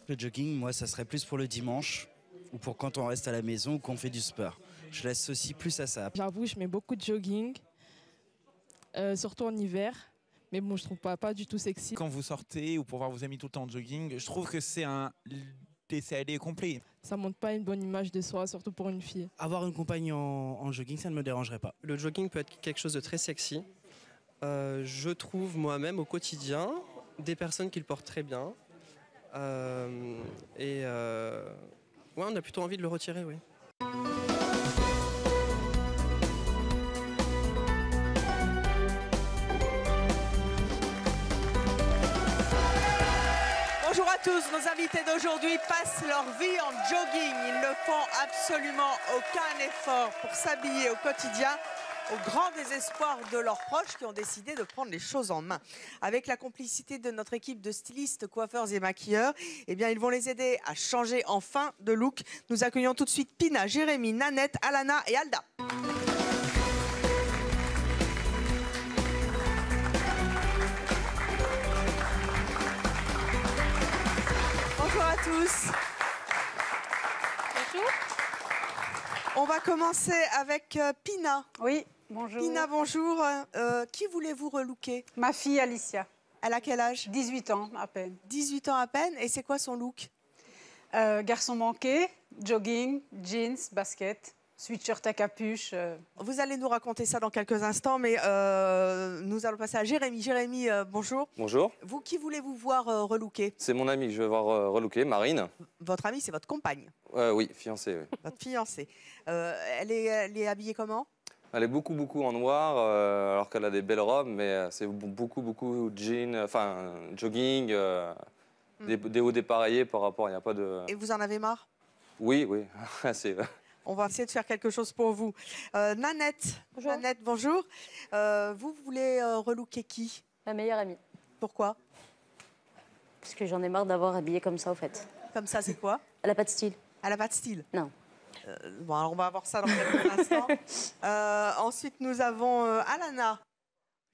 Le jogging, moi, ça serait plus pour le dimanche ou pour quand on reste à la maison ou qu'on fait du sport. Je laisse aussi plus à ça. J'avoue, je mets beaucoup de jogging, surtout en hiver. Mais bon, je trouve pas du tout sexy. Quand vous sortez ou pour voir vos amis tout le temps en jogging, je trouve que c'est un laisser-aller complet. Ça montre pas une bonne image de soi, surtout pour une fille. Avoir une compagne en jogging, ça ne me dérangerait pas. Le jogging peut être quelque chose de très sexy. Je trouve moi-même au quotidien des personnes qui le portent très bien. Ouais, on a plutôt envie de le retirer, oui. Bonjour à tous, nos invités d'aujourd'hui passent leur vie en jogging. Ils ne font absolument aucun effort pour s'habiller au quotidien, au grand désespoir de leurs proches qui ont décidé de prendre les choses en main. Avec la complicité de notre équipe de stylistes, coiffeurs et maquilleurs, eh bien, ils vont les aider à changer enfin de look. Nous accueillons tout de suite Pina, Jérémy, Nanette, Alana et Alda. Bonjour à tous. Bonjour. On va commencer avec Pina. Oui, bonjour. Pina, bonjour. Qui voulez-vous relooker? Ma fille Alicia. Elle a quel âge? 18 ans à peine. 18 ans à peine. Et c'est quoi son look? Garçon manqué, jogging, jeans, basket, sweatshirt à capuche. Vous allez nous raconter ça dans quelques instants, mais nous allons passer à Jérémy. Jérémy, bonjour. Bonjour, Vous, qui voulez-vous voir relooker? c'est mon amie que je vais voir relooker, Marine. Votre amie, c'est votre compagne, Oui, fiancée, oui. votre fiancée. Elle est habillée comment? Elle est beaucoup en noir, alors qu'elle a des belles robes, mais c'est beaucoup jeans, enfin jogging, des hauts dépareillés par rapport, il n'y a pas de... Et vous en avez marre? Oui, assez. On va essayer de faire quelque chose pour vous. Nanette, Bonjour. Nanette, bonjour. Vous voulez relooker qui? Ma meilleure amie. Pourquoi? Parce que j'en ai marre d'avoir habillé comme ça, au fait. Comme ça, c'est quoi? Elle n'a pas de style. Elle n'a pas de style? Non. Bon, alors on va voir ça dans quelques instants. Ensuite, nous avons Alana.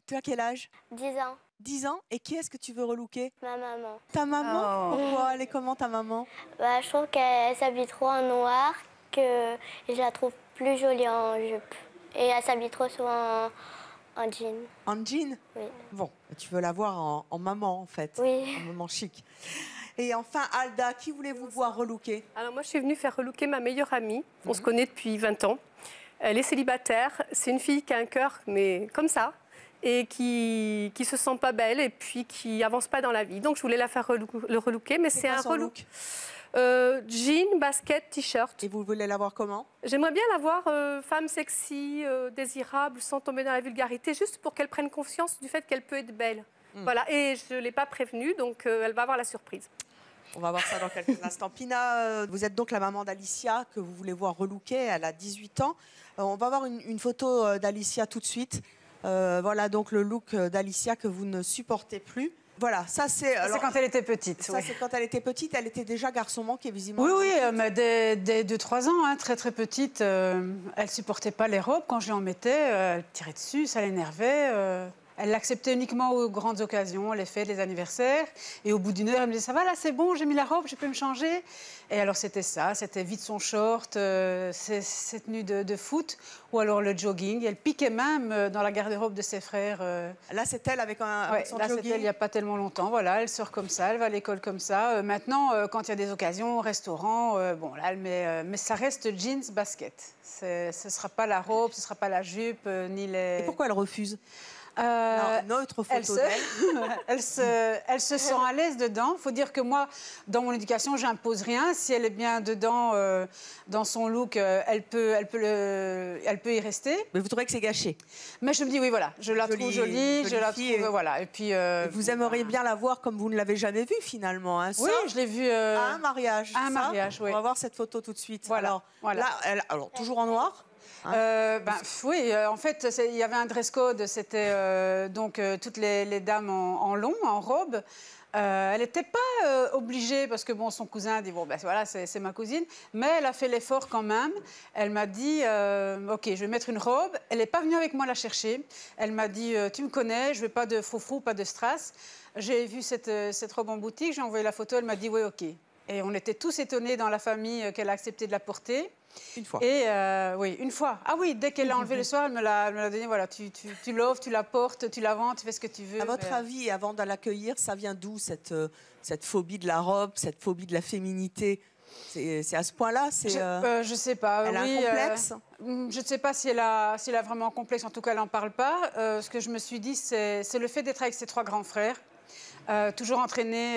Tu as quel âge? 10 ans. 10 ans. Et qui est-ce que tu veux relooker? Ma maman. Ta maman? Oh. Pourquoi? Elle est comment, ta maman? Bah, je trouve qu'elle s'habille trop en noir, que je la trouve plus jolie en jupe. Et elle s'habille trop souvent en jean. En jean? Oui. Bon, tu veux la voir en maman, en fait. Oui. En maman chic. Et enfin, Alda, qui voulez-vous voir relooker? Alors moi, je suis venue faire relooker ma meilleure amie. On se connaît depuis 20 ans. Elle est célibataire. C'est une fille qui a un cœur, mais comme ça, et qui se sent pas belle et puis qui avance pas dans la vie. Donc, je voulais la faire le relooker, mais c'est un relook. Jean, basket, t-shirt. Et vous voulez la voir comment? J'aimerais bien la voir femme sexy, désirable, sans tomber dans la vulgarité, juste pour qu'elle prenne conscience du fait qu'elle peut être belle. Voilà, et je ne l'ai pas prévenue, donc elle va avoir la surprise. On va voir ça dans quelques instants. Pina, vous êtes donc la maman d'Alicia que vous voulez voir relooker. Elle a 18 ans. On va voir une photo d'Alicia tout de suite. Voilà donc le look d'Alicia que vous ne supportez plus. Voilà, ça c'est... C'est quand elle était petite. Ça, c'est quand elle était petite. Elle était déjà garçon manqué, visiblement. Oui, mais dès 2-3 ans, hein, très petite, elle supportait pas les robes. Quand je lui en mettais, elle tirait dessus, ça l'énervait. Elle l'acceptait uniquement aux grandes occasions, les fêtes, les anniversaires. Et au bout d'une heure, elle me disait « Ça va, là, c'est bon, j'ai mis la robe, je peux me changer ?» Et alors, c'était ça, c'était vite son short, ses tenues de foot, ou alors le jogging. Et elle piquait même dans la garde-robe de ses frères. Là, c'est elle avec son là, jogging. c'était il n'y a pas tellement longtemps. Voilà, elle sort comme ça, elle va à l'école comme ça. Maintenant, quand il y a des occasions, au restaurant, bon, là, elle met... mais ça reste jeans, basket. Ce ne sera pas la robe, ce ne sera pas la jupe, ni les... Et pourquoi elle refuse? Notre photo elle se sent à l'aise dedans. Il faut dire que moi, dans mon éducation, j'impose rien. Si elle est bien dedans, dans son look, elle peut y rester. Mais vous trouvez que c'est gâché? Mais je me dis, oui, voilà, je la trouve jolie, je la trouve, voilà. Et puis, vous aimeriez bien la voir comme vous ne l'avez jamais vue, finalement. Hein, oui, je l'ai vue à un mariage. À un mariage, oui. On va voir cette photo tout de suite. Voilà. Là, alors, toujours en noir? Oui, en fait, il y avait un dress code, c'était donc toutes les dames en long, en robe. Elle n'était pas obligée, parce que bon, son cousin dit, bon, ben voilà, c'est ma cousine, mais elle a fait l'effort quand même. Elle m'a dit, OK, je vais mettre une robe. Elle n'est pas venue avec moi la chercher. Elle m'a dit, tu me connais, je ne veux pas de froufrou, pas de strass. J'ai vu cette robe en boutique, j'ai envoyé la photo, elle m'a dit, oui, OK. Et on était tous étonnés dans la famille qu'elle a accepté de la porter. Une fois. Et oui, une fois. Ah oui, dès qu'elle l'a enlevée le soir, elle me l'a donnée. Voilà, tu l'offres, tu la portes, tu la vends, tu fais ce que tu veux. À votre avis, avant de l'accueillir, ça vient d'où cette phobie de la robe, cette phobie de la féminité? C'est à ce point-là? Je sais pas. Elle a un complexe? Je ne sais pas si elle a vraiment un complexe. En tout cas, elle n'en parle pas. Ce que je me suis dit, c'est le fait d'être avec ses 3 grands frères. Toujours entraînée.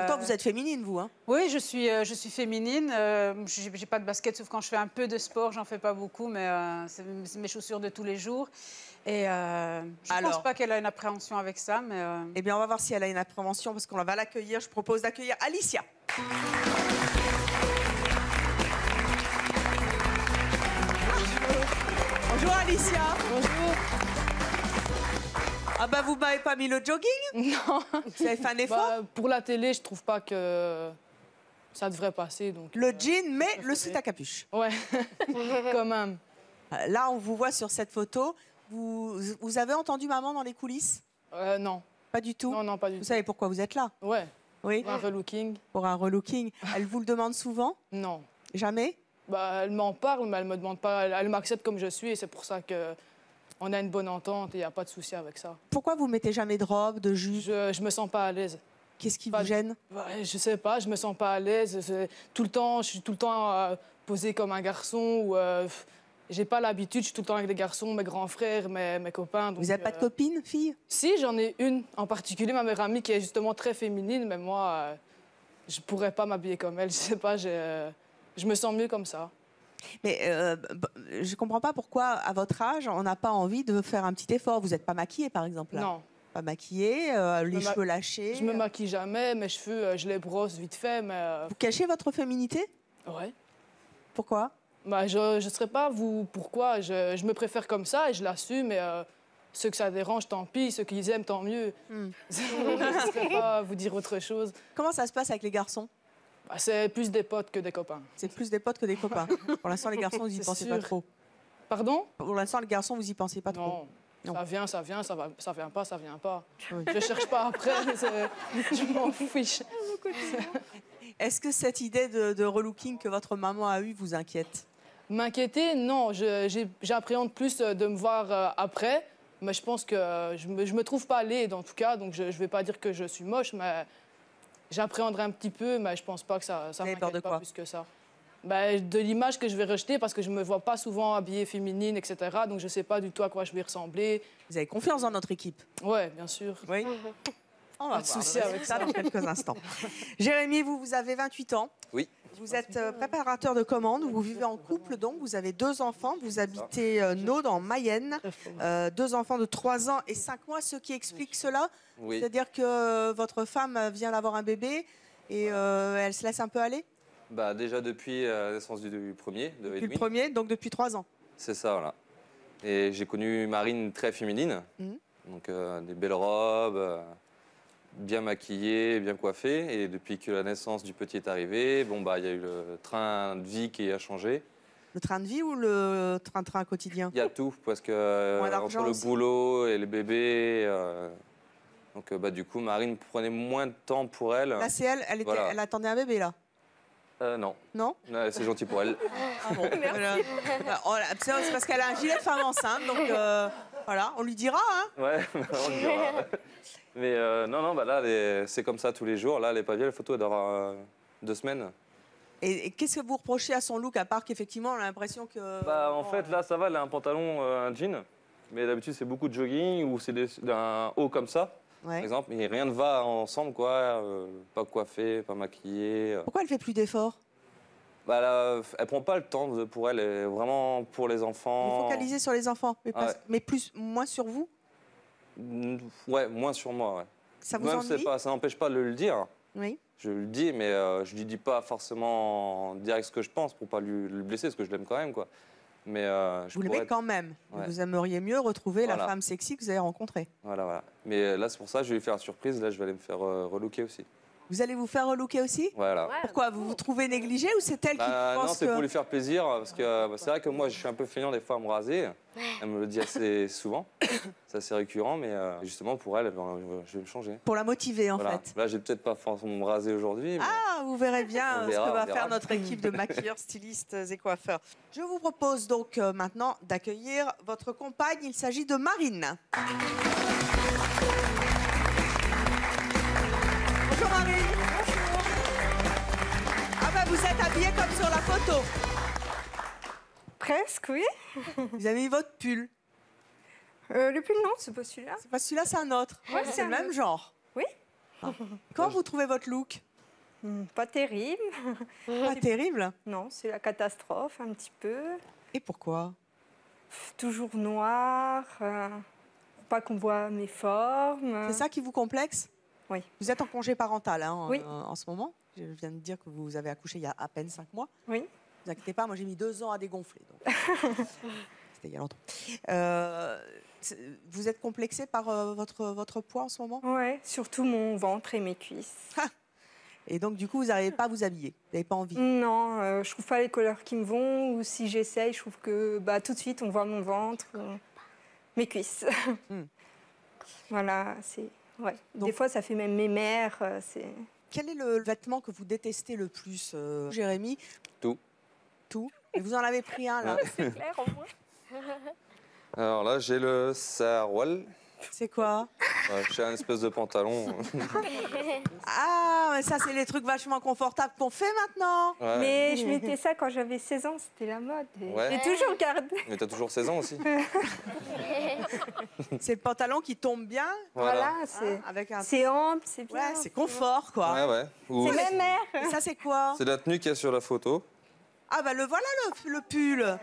Pourtant, vous êtes féminine, vous, hein? Oui, je suis féminine. J'ai pas de basket, sauf quand je fais un peu de sport. J'en fais pas beaucoup, mais c'est mes chaussures de tous les jours. Et je pense pas qu'elle a une appréhension avec ça, mais... Eh bien, on va voir si elle a une appréhension, parce qu'on va l'accueillir. Je propose d'accueillir Alicia. Bonjour Alicia. Bonjour. Ah bah vous m'avez pas mis le jogging? Non. Vous avez fait un effort? Pour la télé, je trouve pas que ça devrait passer. Donc, le jean, mais le sweat à capuche. Ouais, quand même. Là, on vous voit sur cette photo. Vous avez entendu maman dans les coulisses? Non. Pas du tout? Non, pas du tout. Vous savez pourquoi vous êtes là? Ouais. Oui. Pour un relooking. Pour un relooking. Elle vous le demande souvent? Non. Jamais? Elle m'en parle, mais elle me demande pas. Elle m'accepte comme je suis et c'est pour ça qu'on a une bonne entente et il n'y a pas de souci avec ça. Pourquoi vous mettez jamais de robe, de jupe? Je me sens pas à l'aise. Qu'est-ce qui vous gêne? Je sais pas, je me sens pas à l'aise. Je suis tout le temps posée comme un garçon ou j'ai pas l'habitude. Je suis tout le temps avec des garçons, mes grands frères, mes copains. Donc, vous n'avez pas de copine, fille? Si, j'en ai une en particulier, ma meilleure amie qui est justement très féminine, mais moi, je pourrais pas m'habiller comme elle. Je sais pas, je me sens mieux comme ça. Mais je comprends pas pourquoi, à votre âge, on n'a pas envie de faire un petit effort. Vous n'êtes pas maquillée, par exemple, là? Non. Pas maquillée, les cheveux lâchés? Je me maquille jamais, mes cheveux, je les brosse vite fait, mais... Vous cachez votre féminité? Ouais. Pourquoi? Je ne saurais pas pourquoi. Je me préfère comme ça et je l'assume. Mais ceux que ça dérange, tant pis. Ceux qui les aiment, tant mieux. Je ne saurais pas vous dire autre chose. Comment ça se passe avec les garçons? C'est plus des potes que des copains. C'est plus des potes que des copains. Pour l'instant, les garçons, vous n'y pensez pas trop. Pardon? Pour l'instant, les garçons, vous y pensez pas trop. Non. Ça vient, ça vient, ça vient pas, ça vient pas. Oui. Je cherche pas après, je m'en fiche. Est-ce que cette idée de relooking que votre maman a eue vous inquiète? M'inquiéter, non. J'appréhende plus de me voir après. Mais je pense que je me trouve pas laide, en tout cas. Donc, je vais pas dire que je suis moche, mais j'appréhenderai un petit peu. Mais je pense pas que ça m'inquiète pas plus que ça. De l'image que je vais rejeter, parce que je me vois pas souvent habillée féminine, etc. Donc, je sais pas du tout à quoi je vais ressembler. Vous avez confiance dans notre équipe? Ouais, bien sûr. Oui. On va pas de souci avec ça dans quelques instants. Jérémy, vous avez 28 ans. Oui. Vous êtes préparateur de commandes, vous vivez en couple, donc vous avez 2 enfants, vous habitez Naude en Mayenne, 2 enfants de 3 ans et 5 mois, ce qui explique cela. Oui. C'est-à-dire que votre femme vient d'avoir un bébé et elle se laisse un peu aller? Déjà depuis la naissance du premier, de Edwin. Depuis le premier, donc depuis 3 ans. C'est ça, voilà. Et j'ai connu Marine très féminine, donc des belles robes, bien maquillée, bien coiffée. Et depuis que la naissance du petit est arrivée, il y a eu le train de vie qui a changé. Le train de vie ou le train-train quotidien? Il y a tout, parce que entre le boulot et le bébé... donc du coup, Marine prenait moins de temps pour elle. Là, c'est elle, elle attendait un bébé, là? Non. Non? C'est gentil pour elle. Ah bon. Merci. C'est parce qu'elle a un gilet de femme enceinte, donc voilà, on lui dira. Hein. Ouais, on lui dira. Mais là, c'est comme ça tous les jours. Là, elle n'est pas vieille, la photo, elle aura 2 semaines. Et qu'est-ce que vous reprochez à son look, à part qu'effectivement, on a l'impression que... En fait, là, ça va, elle a un pantalon, un jean. Mais d'habitude, c'est beaucoup de jogging ou c'est d'un haut comme ça. Ouais. Par exemple, mais rien ne va ensemble, quoi. Pas coiffée, pas maquillée. Pourquoi elle fait plus d'efforts? Elle prend pas le temps pour elle, elle est vraiment pour les enfants. Vous focalisez sur les enfants, mais moins sur vous? Ouais, moins sur moi, ouais. Ça vous ennuie? Ça n'empêche pas de le dire. Oui. Je le dis, mais je lui dis pas forcément direct ce que je pense pour pas le blesser, parce que je l'aime quand même, quoi. Mais vous l'aimez quand même. Ouais. Vous aimeriez mieux retrouver la femme sexy que vous avez rencontrée. Voilà. Mais là, c'est pour ça que je vais lui faire une surprise. Là, je vais aller me faire relooker aussi. Vous allez vous faire relooker aussi? Voilà. Pourquoi? Vous vous trouvez négligé ou c'est elle qui pense Non, c'est que... pour lui faire plaisir, parce que c'est vrai que moi, je suis un peu feignant des fois à me raser. Elle me le dit assez souvent. C'est assez récurrent, mais justement, pour elle, je vais me changer. Pour la motiver, en Voilà. fait. Là, j'ai peut-être pas forcément me raser aujourd'hui. Mais... Ah, vous verrez bien On verra, ce que va on verra. faire notre équipe de maquilleurs, stylistes et coiffeurs. Je vous propose donc maintenant d'accueillir votre compagne. Il s'agit de Marine. Bonjour Marine. Ah ben vous êtes habillée comme sur la photo. Presque, oui. Vous avez mis votre pull. Le pull, non, c'est pas celui-là. C'est pas celui-là, c'est un autre. Ouais, c'est le même genre. Oui. Comment vous trouvez votre look? Pas terrible. Pas terrible? Non, c'est la catastrophe, un petit peu. Et pourquoi? Toujours noir, pas qu'on voit mes formes. C'est ça qui vous complexe? Oui. Vous êtes en congé parental hein, Oui. en ce moment. Je viens de dire que vous avez accouché il y a à peine 5 mois. Oui. Ne vous inquiétez pas, moi j'ai mis 2 ans à dégonfler. donc. C'était il y a longtemps. Vous êtes complexé par votre poids en ce moment? Oui, surtout mon ventre et mes cuisses. Et donc du coup, vous n'arrivez pas à vous habiller? Vous n'avez pas envie? Non, je trouve pas les couleurs qui me vont. Ou si j'essaye, je trouve que tout de suite, on voit mon ventre, mes cuisses. Voilà, c'est... Ouais. Des fois, ça fait même mes mères. Quel est le vêtement que vous détestez le plus, Jérémy? Tout. Tout? Et vous en avez pris un, là? C'est clair, au moins. Alors là, j'ai le saroual. C'est quoi? J'ai un espèce de pantalon. Ah, mais ça, c'est les trucs vachement confortables qu'on fait maintenant. Ouais. Mais je mettais ça quand j'avais 16 ans, c'était la mode. Ouais. J'ai toujours gardé. Mais t'as toujours 16 ans aussi. C'est le pantalon qui tombe bien. Voilà, avec un... c'est ample, c'est bien. Ouais, c'est confort, quoi. Ouais. Ou... C'est ma mère. Et ça, c'est quoi? C'est la tenue qu'il y a sur la photo. Ah bah voilà le pull.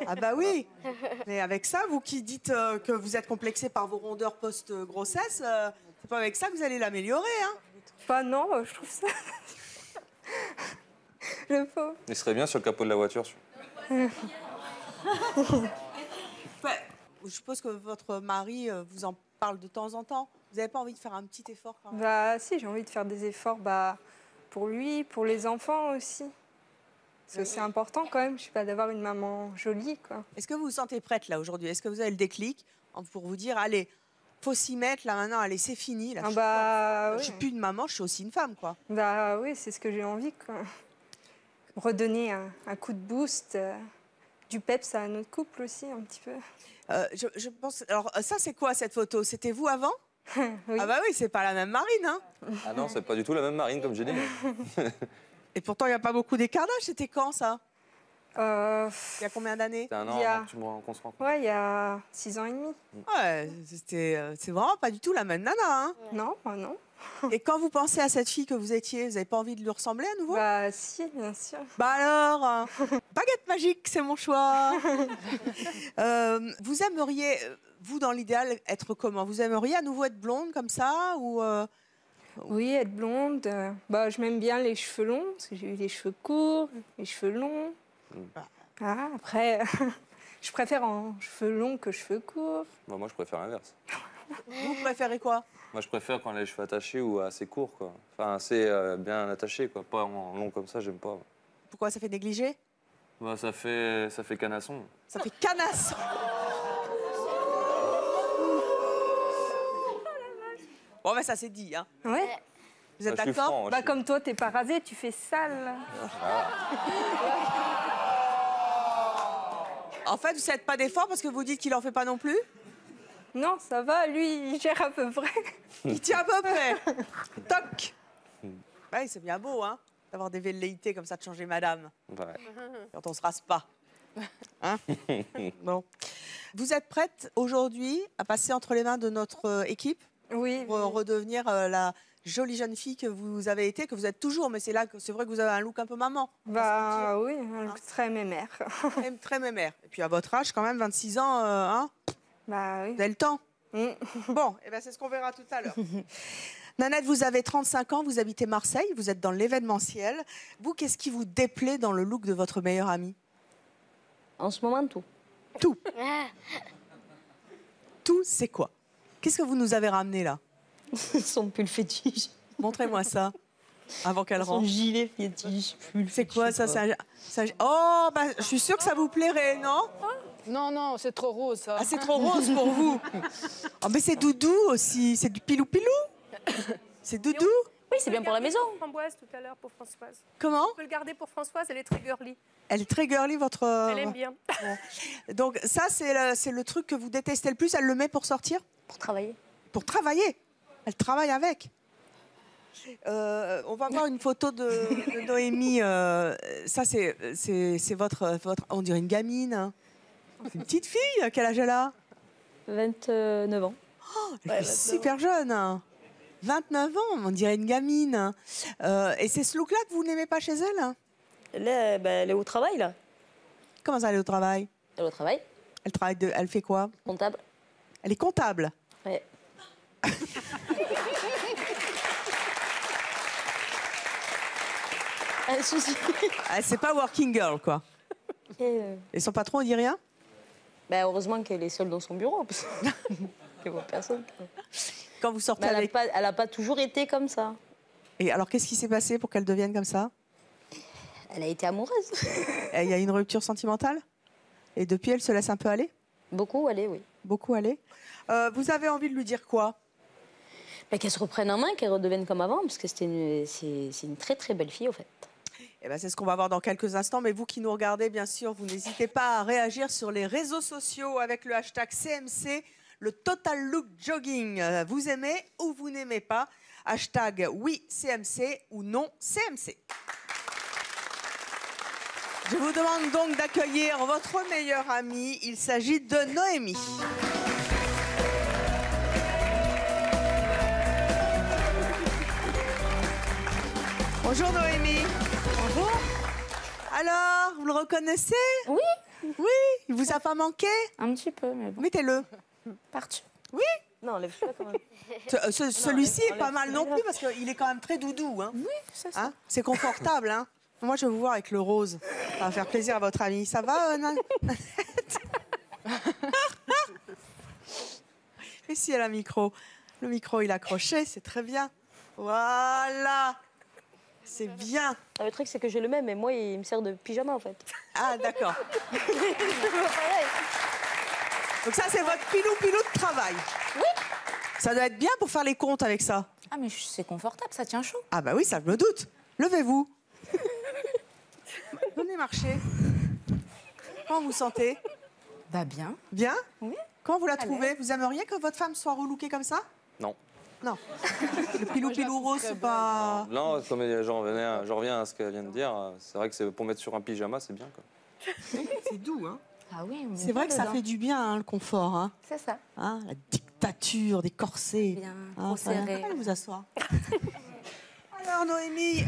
Ah bah oui. Mais avec ça, vous qui dites que vous êtes complexé par vos rondeurs post-grossesse, c'est pas avec ça que vous allez l'améliorer, hein? Bah non, je trouve ça... Le pauvre. Il serait bien sur le capot de la voiture. Ouais, je suppose que votre mari vous en parle de temps en temps. Vous n'avez pas envie de faire un petit effort quand même? Bah si, j'ai envie de faire des efforts pour lui, pour les enfants aussi. Parce que c'est important quand même, je sais pas, d'avoir une maman jolie, quoi. Est-ce que vous vous sentez prête là aujourd'hui? Est-ce que vous avez le déclic pour vous dire, allez, faut s'y mettre là maintenant, allez, c'est fini. Là, je suis plus une maman, je suis aussi une femme, quoi. Bah oui, c'est ce que j'ai envie, quoi. Redonner un coup de boost, du peps à notre couple aussi, un petit peu. Je pense. Alors, ça, c'est quoi cette photo? C'était vous avant? Oui. Ah bah oui, c'est pas la même Marine, hein? Ah non, c'est pas du tout la même Marine, comme j'ai dit. Et pourtant, il n'y a pas beaucoup d'écart d'âge. C'était quand, ça? Il y a combien d'années? C'était un an avant qu'on se rencontre. Ouais, il y a 6 ans et demi. Ouais, c'est vraiment pas du tout la même nana, hein? Non, non. Et quand vous pensez à cette fille que vous étiez, vous n'avez pas envie de lui ressembler à nouveau? Bah si, bien sûr. Bah alors, baguette magique, c'est mon choix. Vous aimeriez, vous dans l'idéal, être comment? Vous aimeriez à nouveau être blonde comme ça ou Oui, être blonde. Je m'aime bien les cheveux longs, parce que j'ai eu les cheveux courts, les cheveux longs. Ah, après, je préfère en cheveux longs que cheveux courts. Bah, moi, je préfère l'inverse. Vous préférez quoi? Moi, je préfère quand les cheveux attachés ou assez courts, quoi. Enfin, assez bien attachés, quoi. Pas en long comme ça, j'aime pas. Pourquoi ça fait négliger? Bah, ça fait canasson. Ça fait canasson. Bon, ben ça c'est dit, hein. Ouais. Vous êtes je suis d'accord? franc, Bah comme toi, t'es pas rasé, tu fais sale. En fait, vous faites pas d'efforts parce que vous dites qu'il en fait pas non plus? Non, ça va, lui, il gère à peu près. Il tient à peu près. Toc. Ouais, c'est bien beau, hein, d'avoir des velléités comme ça de changer madame. Ouais. Quand on se rase pas. Hein? Bon. Vous êtes prête aujourd'hui à passer entre les mains de notre équipe? Oui. Pour redevenir la jolie jeune fille que vous avez été, que vous êtes toujours, mais c'est là que c'est vrai que vous avez un look un peu maman. Bah oui, un look très mémère. Très mémère. Et puis à votre âge, quand même, 26 ans, hein? Bah oui. Vous avez le temps. Bon, et ben c'est ce qu'on verra tout à l'heure. Nanette, vous avez 35 ans, vous habitez Marseille, vous êtes dans l'événementiel. Vous, qu'est-ce qui vous déplaît dans le look de votre meilleure amie? En ce moment, tout. Tout. Tout, c'est quoi? Qu'est-ce que vous nous avez ramené là? Son pull fétiche. Montrez-moi ça. avant qu'elle rentre. Son gilet fétiche. C'est quoi ça, Oh, bah, je suis sûre que ça vous plairait, non? Non, non, c'est trop rose, ça. Ah, c'est trop rose pour vous. Oh, mais c'est doudou aussi. C'est du pilou-pilou. C'est doudou. Oui, c'est bien pour la maison. Framboise tout à l'heure pour Françoise. Comment? On peut le garder pour Françoise, elle est très girly. Elle est très girly, votre... Elle aime bien. Bon. Donc ça, c'est le truc que vous détestez le plus. Elle le met pour sortir? Pour travailler. Pour travailler? Elle travaille avec. On va voir une photo de Noémie. Ça, c'est votre... On dirait une gamine. Hein. C'est une petite fille. Quel âge elle a? 29 ans. Oh, elle est super jeune. 29 ans, on dirait une gamine. Et c'est ce look-là que vous n'aimez pas chez elle? Là, elle est au travail, là. Comment ça, elle est au travail? Elle est au travail. Elle fait quoi? Comptable. Elle est comptable? Ouais. Un souci. C'est pas working girl, quoi. Et son patron, il dit rien? Heureusement qu'elle est seule dans son bureau. Parce qu'il n'y a personne. Quand vous sortez avec... Elle n'a pas toujours été comme ça. Et alors, qu'est-ce qui s'est passé pour qu'elle devienne comme ça? Elle a été amoureuse. Il y a une rupture sentimentale? Et depuis, elle se laisse un peu aller? Beaucoup aller, oui. Beaucoup aller. Vous avez envie de lui dire quoi? Qu'elle se reprenne en main, qu'elle redevienne comme avant, parce que c'est une très très belle fille, au fait. C'est ce qu'on va voir dans quelques instants. Mais vous qui nous regardez, bien sûr, vous n'hésitez pas à réagir sur les réseaux sociaux avec le hashtag CMC, le Total Look Jogging. Vous aimez ou vous n'aimez pas? Hashtag oui CMC ou non CMC. Je vous demande donc d'accueillir votre meilleure amie. Il s'agit de Noémie. Bonjour Noémie. Bonjour. Alors, vous le reconnaissez? Oui. Oui, il vous a pas manqué? Un petit peu, mais bon. Mettez-le. Parti. Oui. Non, enlève-le quand même. Celui-ci est pas mal non plus parce qu'il est quand même très doudou. Hein. Oui, c'est ça. Hein, c'est confortable. Hein. Moi, je vais vous voir avec le rose. Ça va faire plaisir à votre amie. Ça va, Nanette? Et si elle a le micro? Le micro, il est accroché, c'est très bien. Voilà. C'est bien. Le truc, c'est que j'ai le même, mais moi, il me sert de pyjama, en fait. Ah, d'accord. Donc ça, c'est votre pilou-pilou de travail. Oui. Ça doit être bien pour faire les comptes avec ça. Ah, mais c'est confortable, ça tient chaud. Ah bah oui, ça je me doute. Levez-vous. Venez marcher. Comment vous sentez? Bah bien. Bien? Oui. Comment vous la trouvez? Vous aimeriez que votre femme soit relookée comme ça? Non. Non. Le pilou-pilou rose, c'est pas... Non, comme j'en reviens à ce qu'elle vient de dire. C'est vrai que c'est pour mettre sur un pyjama, c'est bien, quoi. C'est doux, hein? Ah oui, c'est vrai que ça fait du bien, hein, le confort. Hein. C'est ça. Hein, la dictature des corsets. Bien, hein, trop serré. Allez vous asseoir. Alors Noémie,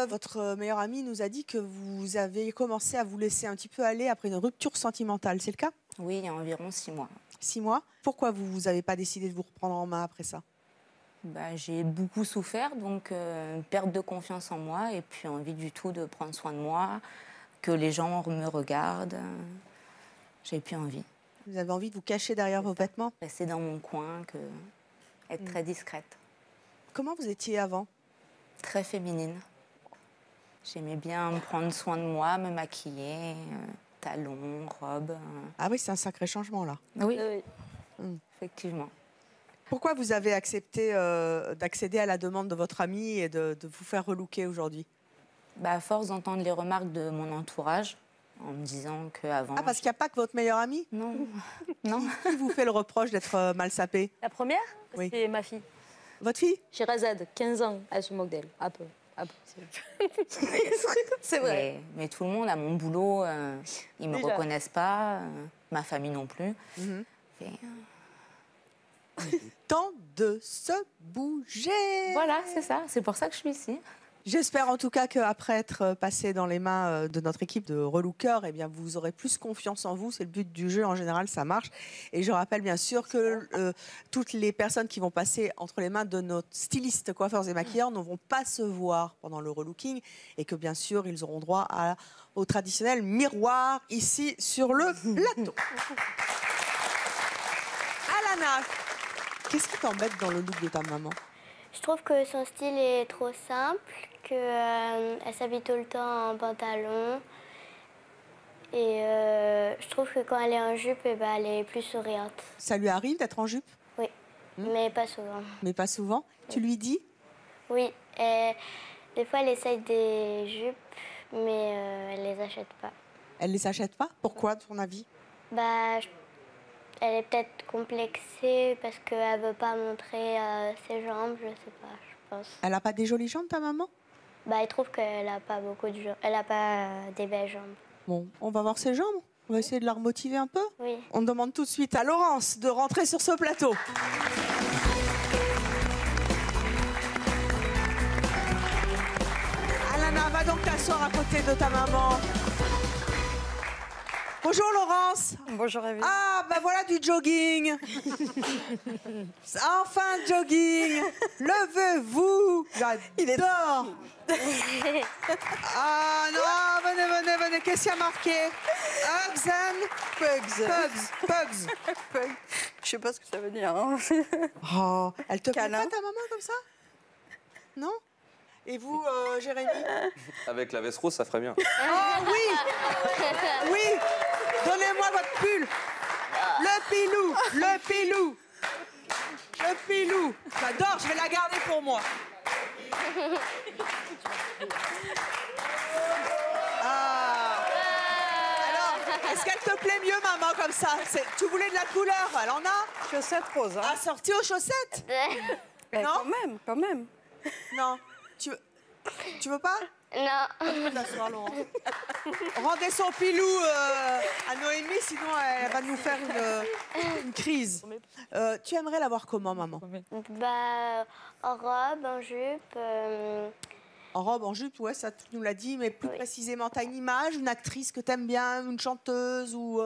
votre meilleure amie nous a dit que vous avez commencé à vous laisser un petit peu aller après une rupture sentimentale. C'est le cas? Oui, il y a environ 6 mois. 6 mois? Pourquoi vous n'avez pas décidé de vous reprendre en main après ça? J'ai beaucoup souffert, donc perte de confiance en moi et puis envie du tout de prendre soin de moi, que les gens me regardent. J'ai plus envie. Vous avez envie de vous cacher derrière vos vêtements? Rester dans mon coin, être très discrète. Comment vous étiez avant? Très féminine. J'aimais bien prendre soin de moi, me maquiller, talons, robes. Ah oui, c'est un sacré changement là. Oui, effectivement. Pourquoi vous avez accepté d'accéder à la demande de votre amie et de vous faire relooker aujourd'hui? À force d'entendre les remarques de mon entourage, en me disant qu'avant... Ah, parce qu'il n'y a pas que votre meilleure amie? Non. Non. Qui vous fait le reproche d'être mal sapée? La première, oui. C'est ma fille. Votre fille? Sherazade, 15 ans, elle se moque d'elle. Un peu. C'est vrai. Mais tout le monde, à mon boulot, ils ne me reconnaissent pas, ma famille non plus. Temps de se bouger. Voilà, c'est ça. C'est pour ça que je suis ici. J'espère en tout cas qu'après être passé dans les mains de notre équipe de relookers, eh bien vous aurez plus confiance en vous. C'est le but du jeu. En général, ça marche. Et je rappelle bien sûr que toutes les personnes qui vont passer entre les mains de notre styliste, coiffeurs et maquilleurs ne vont pas se voir pendant le relooking et que bien sûr, ils auront droit au traditionnel miroir ici sur le plateau. Alana, qu'est-ce qui t'embête dans le look de ta maman? Je trouve que son style est trop simple, qu'elle s'habille tout le temps en pantalon. Et je trouve que quand elle est en jupe, eh ben, elle est plus souriante. Ça lui arrive d'être en jupe? Oui, mais pas souvent. Mais pas souvent. Tu lui dis? Oui, et des fois elle essaye des jupes, mais elle les achète pas. Elle les achète pas? Pourquoi, de ton avis? Bah, elle est peut-être complexée parce qu'elle veut pas montrer ses jambes, je sais pas, je pense. Elle a pas des jolies jambes, ta maman? Bah, elle trouve qu'elle a pas beaucoup de jambes, elle a pas des belles jambes. Bon, on va voir ses jambes. On va essayer de la remotiver un peu. Oui. On demande tout de suite à Laurence de rentrer sur ce plateau. Alana, va donc t'asseoir à côté de ta maman. Bonjour Laurence. Bonjour Evie. Ah, bah voilà du jogging. Enfin jogging. Levez-vous. J'adore. Ah non, venez. Qu'est-ce qu'il y a marqué? Hugs and Pugs. Pugs. Je sais pas ce que ça veut dire. Hein. Oh, elle te plaît pas ta maman comme ça? Non? Et vous, Jérémy? Avec la veste rose, ça ferait bien. Oh oui. Oui. Donnez-moi votre pull. Le pilou. J'adore, je vais la garder pour moi. Ah. Alors, est-ce qu'elle te plaît mieux, maman, comme ça? Tu voulais de la couleur, elle en a? Chaussettes roses. Hein. Assortie aux chaussettes? Non? Quand même. Non. Tu veux pas? Non. T'asseoir, Laurent. Rendez son pilou à Noémie, sinon elle va nous faire une crise. Tu aimerais la voir comment, maman? Bah, en robe, en jupe. En robe, en jupe, ouais, ça tu nous l'as dit, mais plus précisément, t'as une image, une actrice que t'aimes bien, une chanteuse ou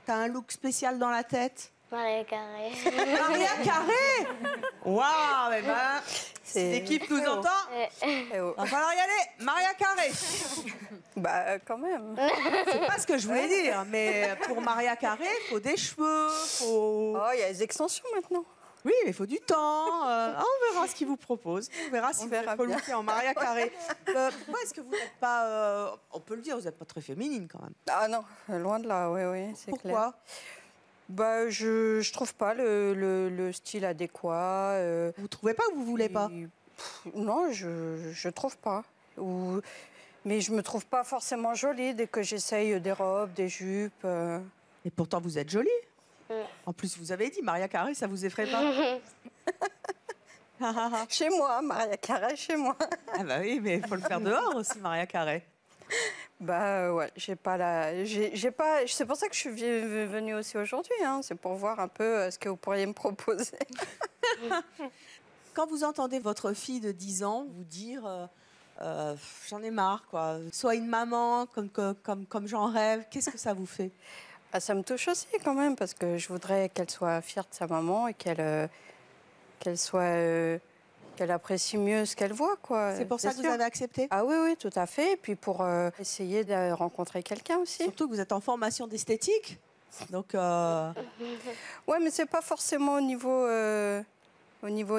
t'as un look spécial dans la tête? Maria Carré. Maria Carré. Waouh, eh ben, si l'équipe nous entend, va falloir y aller. Maria Carré. Bah, quand même. C'est pas ce que je voulais dire, mais pour Maria Carré, il faut des cheveux, faut... Oh, il y a des extensions maintenant. Oui, mais il faut du temps. On verra ce qu'il vous propose. On verra si vous êtes relooké en Maria Carré. Pourquoi est-ce que vous n'êtes pas... on peut le dire, vous n'êtes pas très féminine quand même. Ah non, loin de là, oui, c'est clair. Pourquoi? Bah, je trouve pas le style adéquat. Vous trouvez pas ou vous voulez pas? Non, je trouve pas. Mais je me trouve pas forcément jolie dès que j'essaye des robes, des jupes. Et pourtant, vous êtes jolie. En plus, vous avez dit Maria Carré, ça vous effraie pas? Chez moi, Maria Carré, chez moi. Ah bah oui, mais il faut le faire dehors aussi, Maria Carré. Bah ouais, j'ai pas. C'est pour ça que je suis venue aussi aujourd'hui. Hein. C'est pour voir un peu ce que vous pourriez me proposer. Quand vous entendez votre fille de 10 ans vous dire j'en ai marre, quoi. Sois une maman comme j'en rêve, qu'est-ce que ça vous fait? Ah, ça me touche aussi quand même parce que je voudrais qu'elle soit fière de sa maman et qu'elle apprécie mieux ce qu'elle voit, quoi. C'est pour ça que vous avez accepté? Ah oui, tout à fait. Et puis pour essayer de rencontrer quelqu'un aussi. Surtout que vous êtes en formation d'esthétique. Donc... Ouais, mais c'est pas forcément au niveau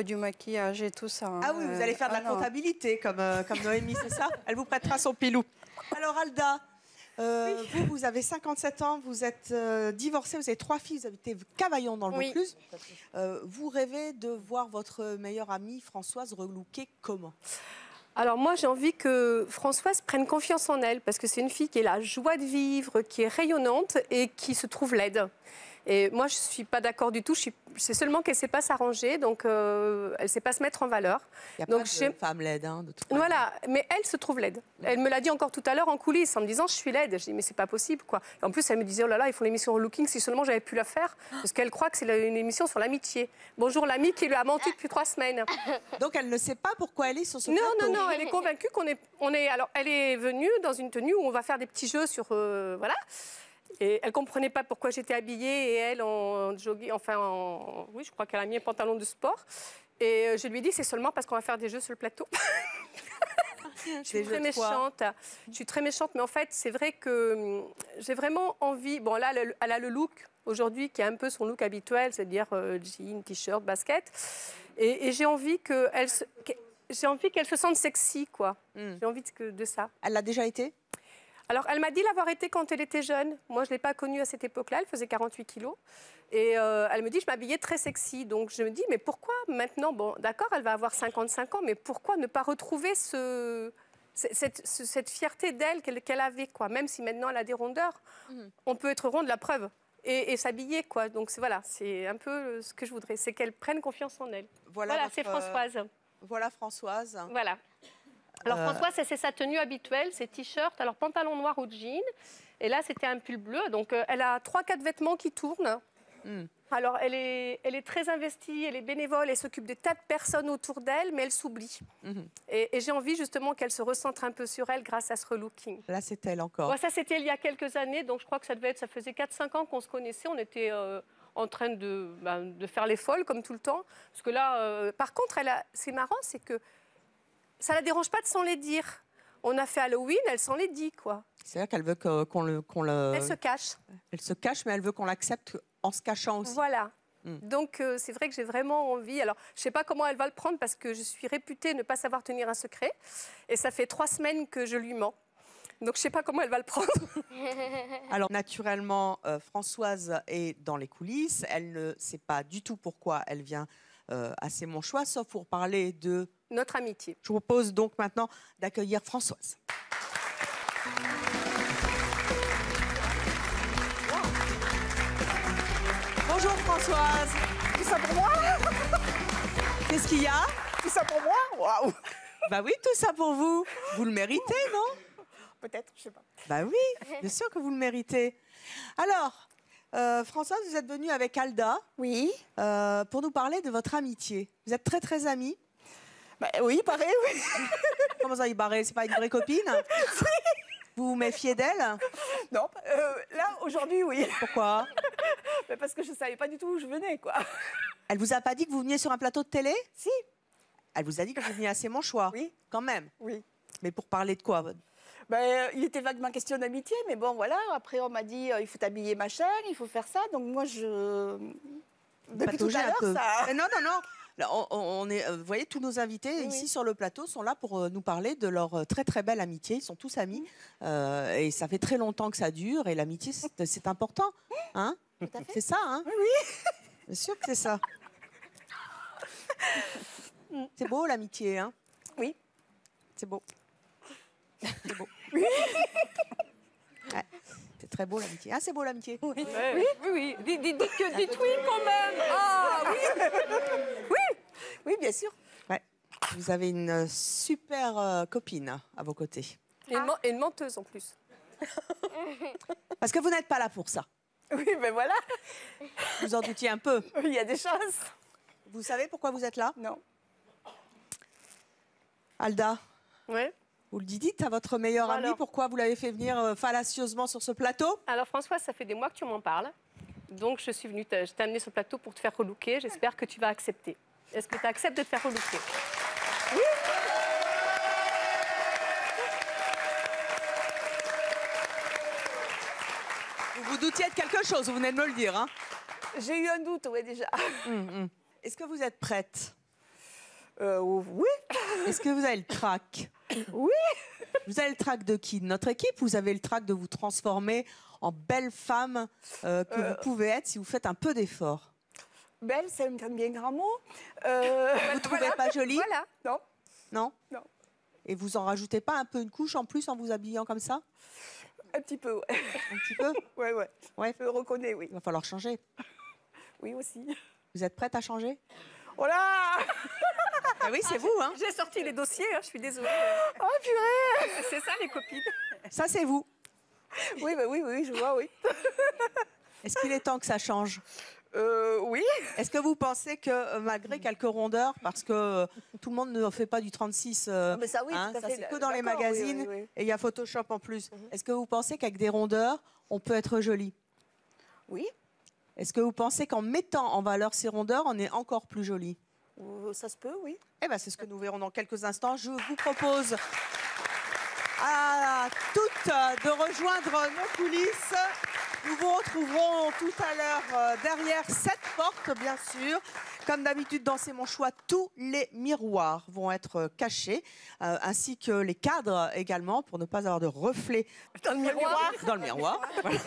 du maquillage et tout ça. Hein. Ah oui, vous allez faire de la comptabilité comme Noémie, c'est ça? Elle vous prêtera son pilou. Alors Alda, vous avez 57 ans, vous êtes divorcée, vous avez 3 filles, vous habitez Cavaillon dans le Vaucluse. Vous rêvez de voir votre meilleure amie Françoise relooker comment? Alors moi, j'ai envie que Françoise prenne confiance en elle, parce que c'est une fille qui est la joie de vivre, qui est rayonnante et qui se trouve laide. Et moi, je ne suis pas d'accord du tout. C'est seulement qu'elle ne sait pas s'arranger, donc elle ne sait pas se mettre en valeur. Il n'y a pas de femme laide, hein, de toute façon. Voilà, mais elle se trouve laide. Elle me l'a dit encore tout à l'heure en coulisses, en me disant « je suis laide ». Je dis « mais c'est pas possible, quoi ». En plus, elle me disait « oh là là, ils font l'émission relooking, si seulement j'avais pu la faire ». Parce qu'elle croit que c'est une émission sur l'amitié. Bonjour l'amie qui lui a menti depuis 3 semaines. Donc elle ne sait pas pourquoi elle est sur ce plateau. Non, elle est convaincue qu'on est... Alors, elle est venue dans une tenue où on va faire des petits jeux sur... voilà. Et elle ne comprenait pas pourquoi j'étais habillée et elle en jogging, oui, je crois qu'elle a mis un pantalon de sport. Et je lui ai dit, c'est seulement parce qu'on va faire des jeux sur le plateau. Je suis très méchante. Je suis très méchante, mais en fait, c'est vrai que j'ai vraiment envie... Bon, là, elle a le look aujourd'hui qui est un peu son look habituel, c'est-à-dire jean, t-shirt, basket. Et j'ai envie qu'elle se sente sexy, quoi. J'ai envie de ça. Elle l'a déjà été? Alors, elle m'a dit l'avoir été quand elle était jeune. Moi, je ne l'ai pas connue à cette époque-là. Elle faisait 48 kilos. Et elle me dit, je m'habillais très sexy. Donc, je me dis, mais pourquoi maintenant? Bon, d'accord, elle va avoir 55 ans, mais pourquoi ne pas retrouver cette fierté d'elle qu'elle avait, quoi. Même si maintenant elle a des rondeurs, on peut être ronde, la preuve. Et s'habiller, quoi. Donc, voilà, c'est un peu ce que je voudrais. C'est qu'elle prenne confiance en elle. Voilà, c'est Françoise. Voilà Françoise. Voilà. Alors Françoise, c'est sa tenue habituelle, c'est t-shirt, alors pantalon noir ou jean. Et là, c'était un pull bleu. Donc, elle a 3-4 vêtements qui tournent. Alors, elle est très investie, elle est bénévole, elle s'occupe de tas de personnes autour d'elle, mais elle s'oublie. Et j'ai envie justement qu'elle se recentre un peu sur elle grâce à ce relooking. Là, c'est elle encore. Ouais, ça, c'était il y a quelques années, donc je crois que ça faisait 4-5 ans qu'on se connaissait. On était en train de faire les folles, comme tout le temps. Parce que là, par contre, c'est marrant, c'est que ça ne la dérange pas de s'en les dire. On a fait Halloween, elle s'en les dit, quoi. C'est-à-dire qu'elle veut qu'on le... Elle se cache. Elle se cache, mais elle veut qu'on l'accepte en se cachant aussi. Voilà. Donc, c'est vrai que j'ai vraiment envie. Alors, je ne sais pas comment elle va le prendre parce que je suis réputée ne pas savoir tenir un secret. Et ça fait 3 semaines que je lui mens. Donc, je ne sais pas comment elle va le prendre. Alors, naturellement, Françoise est dans les coulisses. Elle ne sait pas du tout pourquoi elle vient à C'est mon choix, sauf pour parler de... notre amitié. Je vous propose donc maintenant d'accueillir Françoise. Bonjour Françoise. Tout ça pour moi? Qu'est-ce qu'il y a? Tout ça pour moi? Waouh! Bah oui, tout ça pour vous. Vous le méritez, non? Peut-être, je sais pas. Bah oui, bien sûr que vous le méritez. Alors, Françoise, vous êtes venue avec Alda. Oui. Pour nous parler de votre amitié. Vous êtes très très amis. Bah oui, pareil, oui. Comment ça, il paraît? C'est pas une vraie copine? Vous vous méfiez d'elle? Non, là, aujourd'hui, oui. Pourquoi? Parce que je ne savais pas du tout où je venais, quoi. Elle vous a pas dit que vous veniez sur un plateau de télé? Si. Elle vous a dit que vous veniez à C'est mon choix? Oui. Quand même? Oui. Mais pour parler de quoi? Il était vaguement question d'amitié, mais bon, voilà. Après, on m'a dit, il faut t'habiller machin, il faut faire ça. Donc moi, depuis tout à l'heure, ça... Mais non, non, non. Là, vous voyez, tous nos invités ici sur le plateau sont là pour nous parler de leur très très belle amitié. Ils sont tous amis et ça fait très longtemps que ça dure. Et l'amitié, c'est important, hein? C'est ça, hein? Oui, oui. Bien sûr que c'est ça. C'est beau l'amitié, hein? Oui. C'est beau. C'est beau. Oui. Ouais. C'est très beau l'amitié. Ah, c'est beau l'amitié. Oui, oui, oui. Dites oui quand même. Ah oui. Oui, oui, bien sûr. Ouais. Vous avez une super copine à vos côtés. Et une menteuse en plus. Parce que vous n'êtes pas là pour ça. Oui, ben voilà. Vous en doutiez un peu. Il y a des chances. Vous savez pourquoi vous êtes là? Non. Alda? Oui. Vous le dites à votre meilleure amie, pourquoi vous l'avez fait venir fallacieusement sur ce plateau? Alors Françoise, ça fait des mois que tu m'en parles. Donc je suis venue, je t'ai amenée sur le plateau pour te faire relooker. J'espère que tu vas accepter. Est-ce que tu acceptes de te faire relooker? Oui. Vous vous doutiez de quelque chose, vous venez de me le dire. Hein? J'ai eu un doute, oui, déjà. Est-ce que vous êtes prête? Oui. Est-ce que vous avez le trac? Oui. Vous avez le trac de qui? De notre équipe? Vous avez le trac de vous transformer en belle femme que vous pouvez être si vous faites un peu d'effort? Belle, c'est un bien grand mot. Vous ne trouvez pas jolie? Voilà. Non. Non? Non. Et vous en rajoutez pas un peu une couche en plus en vous habillant comme ça? Un petit peu, ouais. Un petit peu? Ouais, ouais. Ouais. Je le reconnais, oui. Il va falloir changer. Oui, aussi. Vous êtes prête à changer? Oh là! Ah oui, c'est vous, hein? J'ai sorti les dossiers, hein, je suis désolée. Oh purée! C'est ça, les copines. Ça, c'est vous. Oui, bah oui, oui, je vois, oui. Est-ce qu'il est temps que ça change? Oui. Est-ce que vous pensez que malgré quelques rondeurs, parce que tout le monde ne fait pas du 36, mais ça, oui, hein, tout à ça fait. c'est que dans les D'accord, magazines, oui, oui, oui. et il y a Photoshop en plus. Est-ce que vous pensez qu'avec des rondeurs, on peut être joli? Oui. Est-ce que vous pensez qu'en mettant en valeur ces rondeurs, on est encore plus joli? Ça se peut, oui. Eh ben, c'est ce que nous verrons dans quelques instants. Je vous propose à toutes de rejoindre nos coulisses. Nous vous retrouverons tout à l'heure derrière cette porte, bien sûr. Comme d'habitude, dans C'est mon choix, tous les miroirs vont être cachés, ainsi que les cadres également, pour ne pas avoir de reflets dans le miroir. Dans le miroir. Voilà.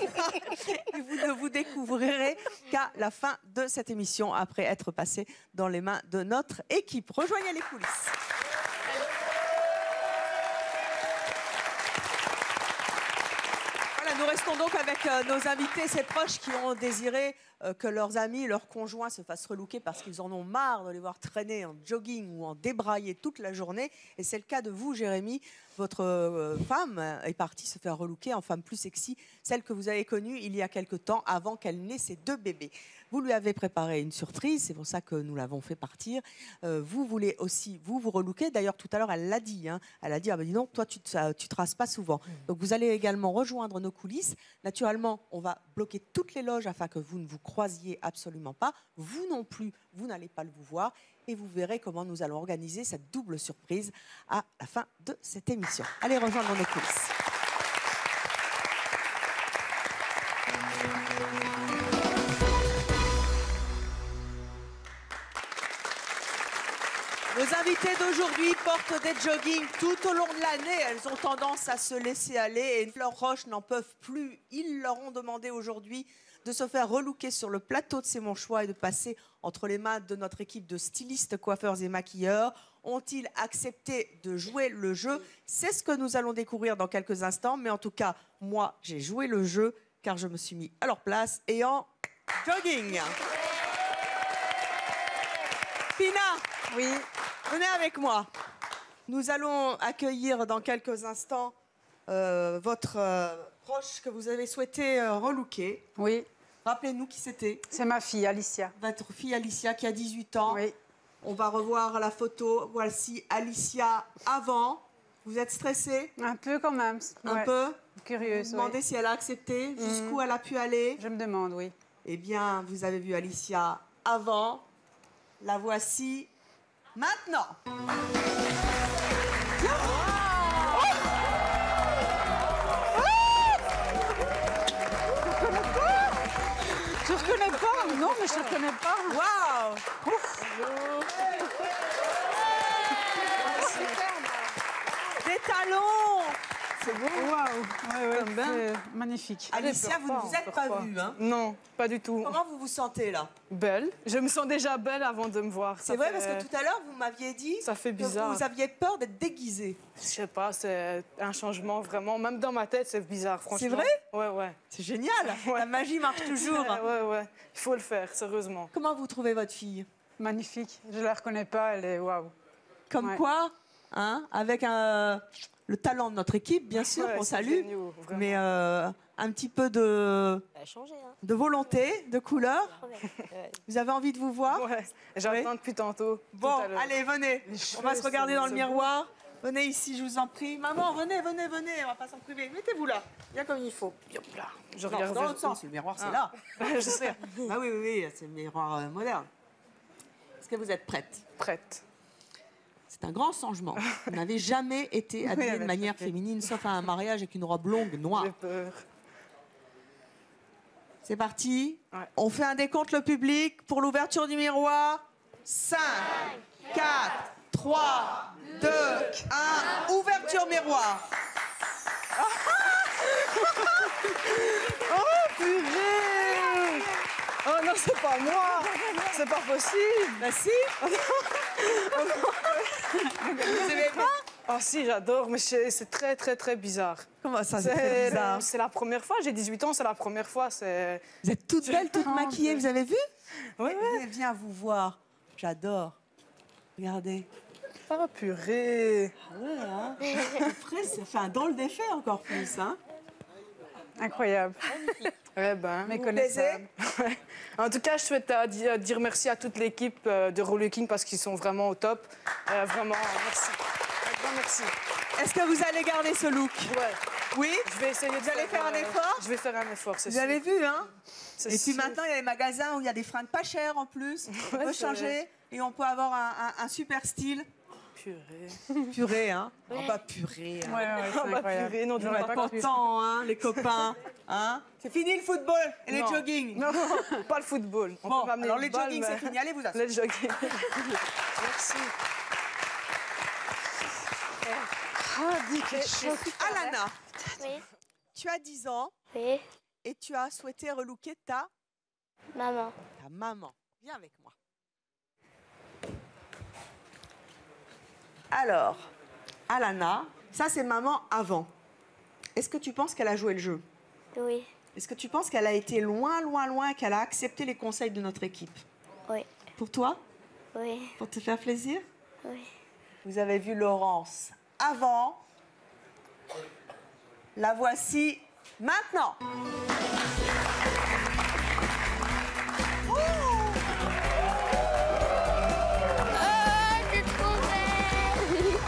Et vous ne vous découvrirez qu'à la fin de cette émission, après être passé dans les mains de notre équipe. Rejoignez les coulisses. Nous restons donc avec nos invités, ces proches qui ont désiré que leurs amis, leurs conjoints se fassent relooker parce qu'ils en ont marre de les voir traîner en jogging ou en débraillé toute la journée. Et c'est le cas de vous, Jérémy. Votre femme est partie se faire relooker en femme plus sexy, celle que vous avez connue il y a quelque temps avant qu'elle n'ait ses 2 bébés. Vous lui avez préparé une surprise, c'est pour ça que nous l'avons fait partir. Vous voulez aussi vous relooker. D'ailleurs, tout à l'heure, elle l'a dit. Hein. Elle a dit, ah ben dis donc, toi, tu te rases pas souvent. Donc, vous allez également rejoindre nos coulisses. Naturellement, on va bloquer toutes les loges afin que vous ne vous croisiez absolument pas. Vous non plus, vous n'allez pas le vous voir. Et vous verrez comment nous allons organiser cette double surprise à la fin de cette émission. Allez rejoindre nos coulisses. Nos invités d'aujourd'hui portent des joggings tout au long de l'année. Elles ont tendance à se laisser aller et Fleur Roche n'en peuvent plus. Ils leur ont demandé aujourd'hui de se faire relooker sur le plateau de C'est mon choix et de passer entre les mains de notre équipe de stylistes, coiffeurs et maquilleurs. Ont-ils accepté de jouer le jeu? C'est ce que nous allons découvrir dans quelques instants. Mais en tout cas, moi, j'ai joué le jeu car je me suis mis à leur place et en jogging. Pina, oui, venez avec moi. Nous allons accueillir dans quelques instants votre proche que vous avez souhaité relooker. Oui. Rappelez-nous qui c'était. C'est ma fille, Alicia. Votre fille Alicia qui a 18 ans. Oui. On va revoir la photo. Voici Alicia avant. Vous êtes stressée? Un peu quand même. Un peu? Curieuse. Vous demandez si elle a accepté, jusqu'où elle a pu aller? Je me demande, oui. Eh bien, vous avez vu Alicia avant. La voici maintenant. Je ne reconnais pas. Non, mais je ne reconnais pas. Waouh! Des talons! C'est beau. Waouh! Ouais, c'est magnifique. Alicia, vous ne vous êtes pas vue, hein? Non, pas du tout. Comment vous vous sentez là? Belle. Je me sens déjà belle avant de me voir. C'est vrai parce que tout à l'heure, vous m'aviez dit ça fait bizarre. Que vous aviez peur d'être déguisée. Je sais pas, c'est un changement vraiment. Même dans ma tête, c'est bizarre, franchement. C'est vrai? Ouais, ouais. C'est génial. Ouais. La magie marche toujours. Ouais, ouais. Il faut le faire, sérieusement. Comment vous trouvez votre fille? Magnifique. Je la reconnais pas, elle est waouh. Comme quoi, hein, avec le talent de notre équipe, bien sûr, on salue, mais un petit peu de volonté, de couleur. Vous avez envie de vous voir? Ouais, j'attends depuis tantôt. Bon, allez, venez. On va se regarder dans le miroir. Venez ici, je vous en prie. Maman, venez, venez, venez. On va pas s'en priver. Mettez-vous là, bien comme il faut. Là. Je non, regarde dans l'autre sens, le miroir, c'est là. Je sais. Ah oui, oui, oui, c'est le miroir moderne. Est-ce que vous êtes prête? Prête. C'est un grand changement. Vous n'avez jamais été habillée de manière féminine, sauf à un mariage avec une robe longue noire. J'ai peur. C'est parti. Ouais. On fait un décompte, le public, pour l'ouverture du miroir. 5, 4, 3, 2, 1. Ouverture miroir. Oh, purée! Oh non, c'est pas moi! C'est pas possible! Bah si! Vous aimez pas? Oh si, j'adore, mais c'est très, très, très bizarre. Comment ça, c'est très bizarre? C'est la première fois, j'ai 18 ans, c'est la première fois. Vous êtes toute belle, toute maquillée, vous avez vu? Oui, oui. Viens vous voir. J'adore. Regardez. Oh, purée! Ouais, hein? Après, ça fait un drôle d'effet encore plus, hein? Incroyable. Ouais, ben, méconnaissable. En tout cas, je souhaite dire merci à toute l'équipe de Relooking parce qu'ils sont vraiment au top. Vraiment, merci. Vraiment, merci. Est-ce que vous allez garder ce look? Ouais. Oui? Je vais essayer de Vous allez faire un effort? Je vais faire un effort, c'est sûr. Vous avez vu, hein? Et puis sûr. maintenant, il y a des magasins où il y a des fringues pas chères en plus. On peut changer et on peut avoir un super style. Purée. Purée, hein? Oh, bah purée. Hein. Ouais, c'est Oh, bah, incroyable. purée, non, J'aurais pas pas cru. content, hein, les copains. Hein? C'est fini le football et les Non. jogging. Non, pas le football. On Bon, peut m'amener alors une les balle, jogging, mais- c'est fini. Allez, vous asseyez. Les jogging. Merci. Alana, Oui. tu as 10 ans Oui. et tu as souhaité relooker ta Maman. maman. Viens avec moi. Alors, Alana, ça c'est maman avant. Est-ce que tu penses qu'elle a joué le jeu? Oui. Est-ce que tu penses qu'elle a été loin, loin, loin, qu'elle a accepté les conseils de notre équipe? Oui. Pour toi? Oui. Pour te faire plaisir? Oui. Vous avez vu Laurence avant. La voici maintenant. C'est trop belle.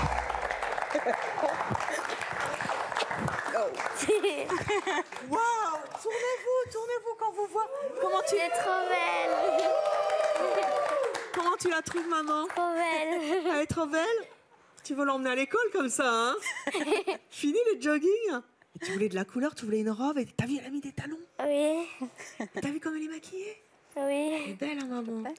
Waouh! Tournez-vous quand vous voyez. Comment tu C'est trop belle. Comment tu la trouves, maman? Trop belle. Elle est trop belle? Tu veux l'emmener à l'école comme ça, hein? Fini le jogging? Et tu voulais de la couleur, tu voulais une robe, et t'as vu, elle a mis des talons. Oui. T'as vu comme elle est maquillée? Oui. Elle est belle, hein, maman?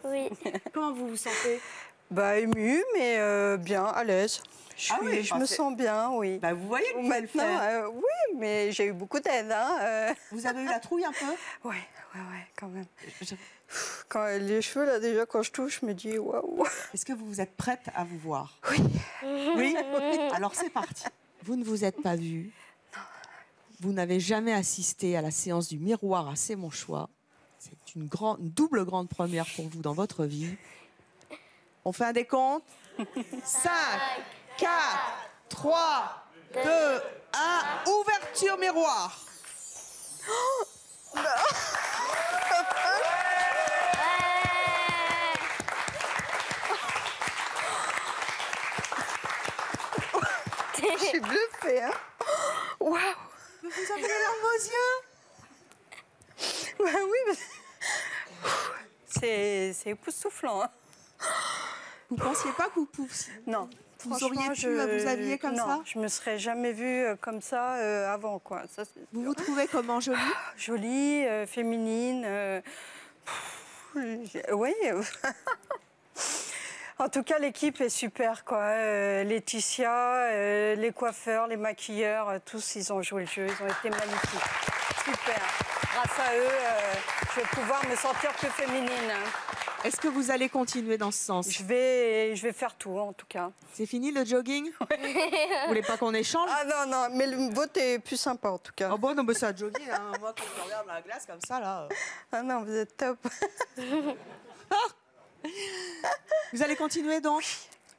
Oui. Comment vous vous sentez? Bah émue, mais bien à l'aise. Ah oui, Je me sens bien, oui. Bah, vous voyez que maintenant, oui, mais j'ai eu beaucoup d'aide. Hein, Vous avez eu la trouille un peu? Ouais, quand même. Quand les cheveux, là, déjà, quand je touche, je me dis waouh. Est-ce que vous êtes prête à vous voir? Oui. Oui? Alors c'est parti. Vous ne vous êtes pas vue. Vous n'avez jamais assisté à la séance du miroir à C'est mon choix. C'est une double grande première pour vous dans votre vie. On fait un décompte. 5, 4, 3, 2, 1. Ouverture miroir. Je suis bluffée, hein. Waouh. Vous avez les larmes aux yeux? Bah oui, c'est époustouflant. Hein. Vous pensiez pas que vous pouviez? Non. Vous auriez pu vous habiller comme non, ça? Je me serais jamais vue comme ça avant, quoi. Ça, vous vous trouvez comment? Jolie? Jolie, féminine. Oui. En tout cas, l'équipe est super, quoi. Laetitia, les coiffeurs, les maquilleurs, tous, ils ont joué le jeu. Ils ont été magnifiques. Super. Grâce à eux, je vais pouvoir me sentir plus féminine. Est-ce que vous allez continuer dans ce sens? Je vais faire tout, en tout cas. C'est fini le jogging? Vous voulez pas qu'on échange? Ah non, mais le vote est plus sympa, en tout cas. Oh bon, non, mais ça jogging, hein. Moi, quand je regarde la glace comme ça, là... Ah non, vous êtes top. Vous allez continuer, donc?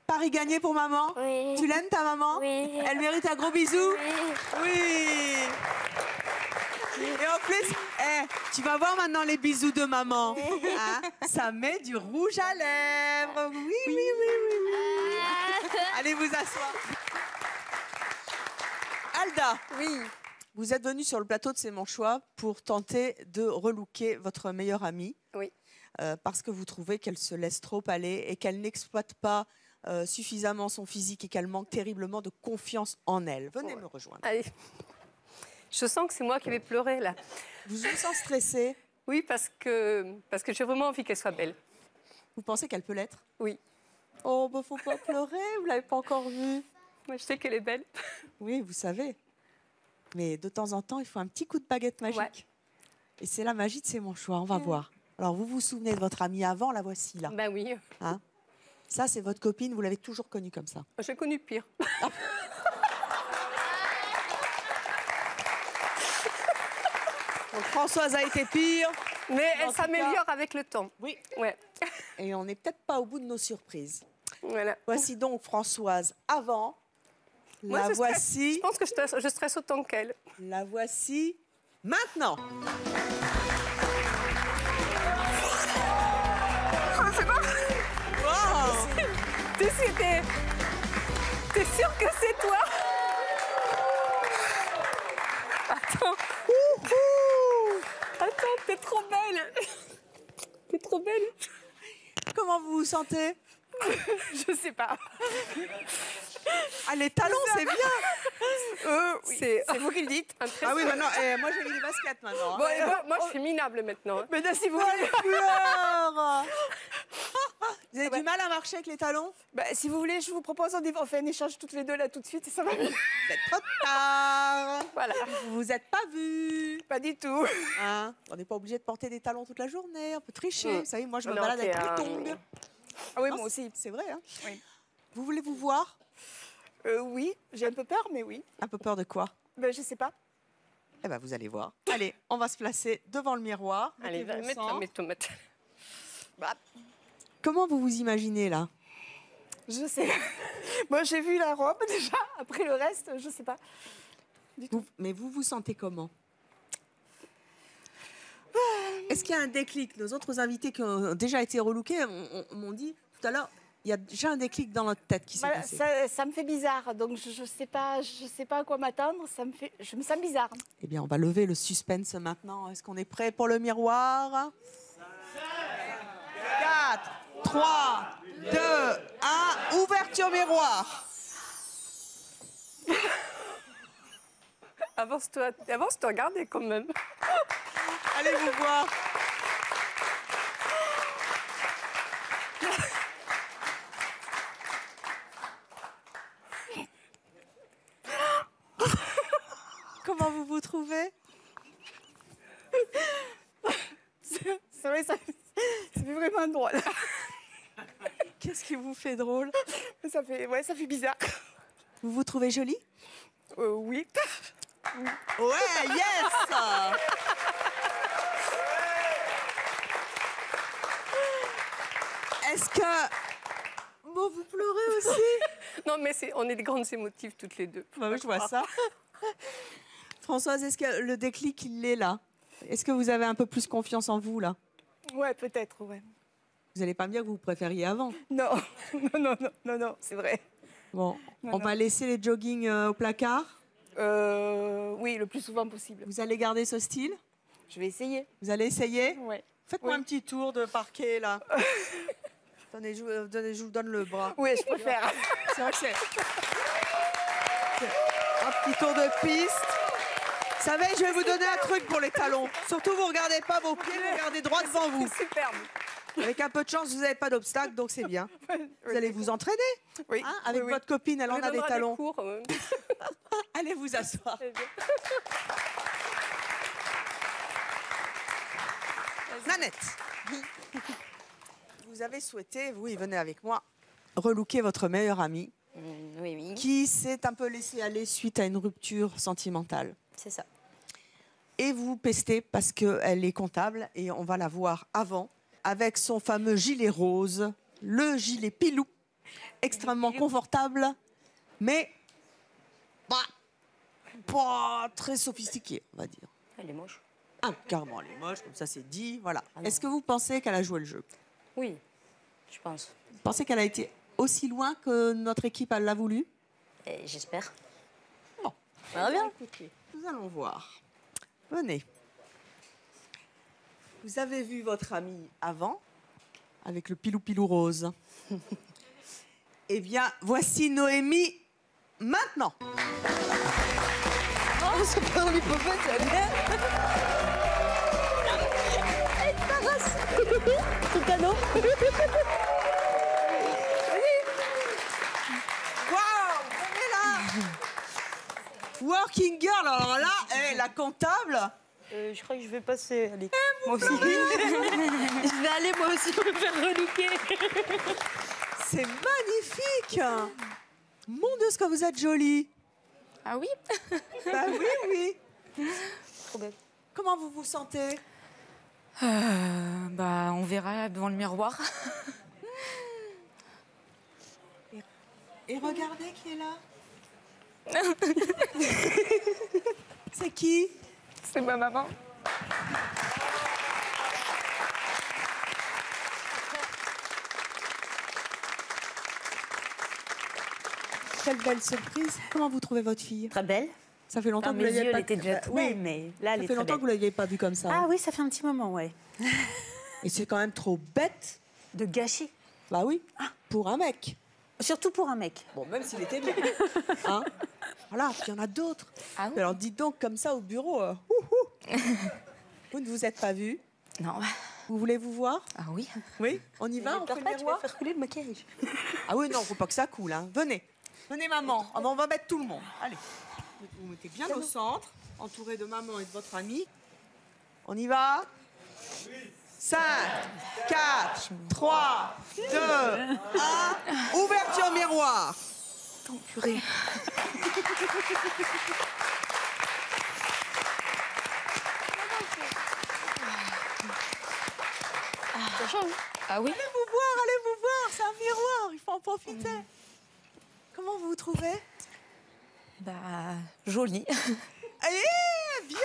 Paris gagné pour maman? Oui. Tu l'aimes, ta maman? Oui. Elle mérite un gros bisou? Oui. Et en plus, tu vas voir maintenant les bisous de maman. Hein? Ça met du rouge à lèvres. Oui. Allez vous asseoir. Alda. Oui. Vous êtes venue sur le plateau de C'est mon choix pour tenter de relooker votre meilleure amie. Oui. Parce que vous trouvez qu'elle se laisse trop aller et qu'elle n'exploite pas suffisamment son physique et qu'elle manque terriblement de confiance en elle. Venez me rejoindre. Allez. Je sens que c'est moi qui vais pleurer, là. Vous vous sentez stressée? Oui, parce que j'ai vraiment envie qu'elle soit belle. Vous pensez qu'elle peut l'être? Oui. Oh, bah faut pas pleurer, vous l'avez pas encore vue. Moi, je sais qu'elle est belle. Oui, vous savez. Mais de temps en temps, il faut un petit coup de baguette magique. Ouais. Et c'est la magie de C'est mon choix, on va voir. Alors, vous vous souvenez de votre amie avant, la voici là. Ben oui. Hein? Ça, c'est votre copine, vous l'avez toujours connue comme ça. J'ai connu pire. Donc, Françoise a été pire. Mais elle s'améliore avec le temps. Oui. Ouais. Et on n'est peut-être pas au bout de nos surprises. Voilà. Voici donc Françoise avant. Moi, La voici. Je pense que je stresse autant qu'elle. La voici maintenant. C'est quoi? Wow. T'es sûr que c'est toi? Attends. Attends, t'es trop belle. T'es trop belle. Comment vous vous sentez? Je sais pas. Ah, les talons, c'est bien. Oui, c'est vous qui le dites. Ah oui, maintenant, moi j'ai mis des baskets maintenant. Bon, moi, je suis minable maintenant. Mais là, si vous voulez fleurs. Vous avez du mal à marcher avec les talons? Si vous voulez, je vous propose, on fait un échange toutes les deux là tout de suite et ça va mieux. C'est trop tard. Voilà. Vous vous êtes pas vus. Pas du tout. Hein, on n'est pas obligé de porter des talons toute la journée, on peut tricher. Vous savez, moi je me Non, balade avec t'es les un- tongs. Ah oui, Non, moi aussi. C'est vrai, hein? Oui. Vous voulez vous voir? Oui, j'ai un peu peur, mais oui. Un peu peur de quoi? Je sais pas. Eh ben, vous allez voir. Allez, on va se placer devant le miroir. Allez, Mettez vos mettre sangs. mes tomates. Comment vous vous imaginez là? Je sais. Moi, j'ai vu la robe déjà. Après le reste, je sais pas. Mais vous vous sentez comment? Est-ce qu'il y a un déclic? Nos autres invités qui ont déjà été relookés m'ont dit tout à l'heure, il y a déjà un déclic dans notre tête qui s'est passé. Ça me fait bizarre, donc je sais pas à quoi m'attendre. Je me sens bizarre. Eh bien, on va lever le suspense maintenant. Est-ce qu'on est prêt pour le miroir? 4, 3, 2, 1, ouverture miroir. Avance-toi, regardez quand même. Allez vous voir. Comment vous vous trouvez? C'est vrai, ça fait vraiment drôle. Qu'est-ce qui vous fait drôle? Ça fait bizarre. Vous vous trouvez jolie? Oui. Ouais, yes. Est-ce que... Bon, vous pleurez aussi? Non, mais on est des grandes émotives toutes les deux. Bah oui, je vois ça. Françoise, est-ce que le déclic, il est là? Est-ce que vous avez un peu plus confiance en vous, là? Ouais, peut-être, ouais. Vous n'allez pas me dire que vous préfériez avant? Non, non, c'est vrai. Bon, Non, on non. va laisser les joggings au placard. Oui, le plus souvent possible. Vous allez garder ce style? Je vais essayer. Vous allez essayer? Ouais. Faites-moi Oui. un petit tour de parquet, là. Attendez, je vous donne le bras. Oui, je préfère. C'est vrai que c'est... Un petit tour de piste. Vous savez, je vais vous donner un truc pour les talons. Surtout, vous regardez pas vos pieds, vous regardez droit devant vous. Superbe. Avec un peu de chance, vous n'avez pas d'obstacle, donc c'est bien. Vous allez vous entraîner. Oui. Hein, avec Oui, oui. votre copine, elle On en lui a des donnera talons. cours. Allez vous asseoir. Nanette, vous avez souhaité, vous y venez avec moi, relooker votre meilleure amie Oui. qui s'est un peu laissée aller suite à une rupture sentimentale. C'est ça. Et vous pestez parce qu'elle est comptable et on va la voir avant avec son fameux gilet rose, le gilet pilou, extrêmement confortable, mais pas très sophistiqué, on va dire. Elle est moche. Ah, carrément, elle est moche, comme ça c'est dit, voilà. Est-ce que vous pensez qu'elle a joué le jeu? Oui, je pense. Vous pensez qu'elle a été aussi loin que notre équipe elle l'a voulu? J'espère. Bon, On verra bien. écoutez, nous allons voir. Venez. Vous avez vu votre amie avant, avec le pilou-pilou rose. Eh bien, voici Noémie maintenant. Oh, ça peut en hypopète, ça bien. C'est cadeau. Waouh, on est là. Working girl, alors là, la comptable. Je crois que je vais passer. Allez, moi aussi. Je vais aller moi aussi me faire relooker. C'est magnifique. Mon Dieu, ce que vous êtes jolie. Ah oui? Bah oui. Trop belle. Comment vous vous sentez? On verra devant le miroir. Et regardez qui est là. C'est qui? C'est ma maman. Quelle belle surprise. Comment vous trouvez votre fille? Très belle. Ça fait longtemps Dans que vous mes l'aviez yeux, pas... elle était déjà toute Oui, belle, mais là, elle ça est fait très longtemps que vous belle. l'aviez pas vue comme ça. Ah oui, ça fait un petit moment, ouais. Et c'est quand même trop bête De gâcher. Bah oui, pour un mec. Surtout pour un mec. Bon, même s'il était bien. Hein, voilà, puis il y en a d'autres. Ah oui. Alors dites donc comme ça au bureau. Vous ne vous êtes pas vus? Non. Vous voulez vous voir? Ah oui. Oui, on y va, on fait le miroir? faire couler le maquillage. Ah oui, non, faut pas que ça coule. Hein. Venez. Venez, maman. Ah, ben, on va mettre tout le monde. Allez. Vous mettez bien au centre, entouré de maman et de votre ami. On y va? 5, 4, 3, 2, 1. Ouverture miroir. Tant purée. Ah oui. Allez vous voir, c'est un miroir, il faut en profiter. Comment vous vous trouvez? Bah, joli. Eh bien.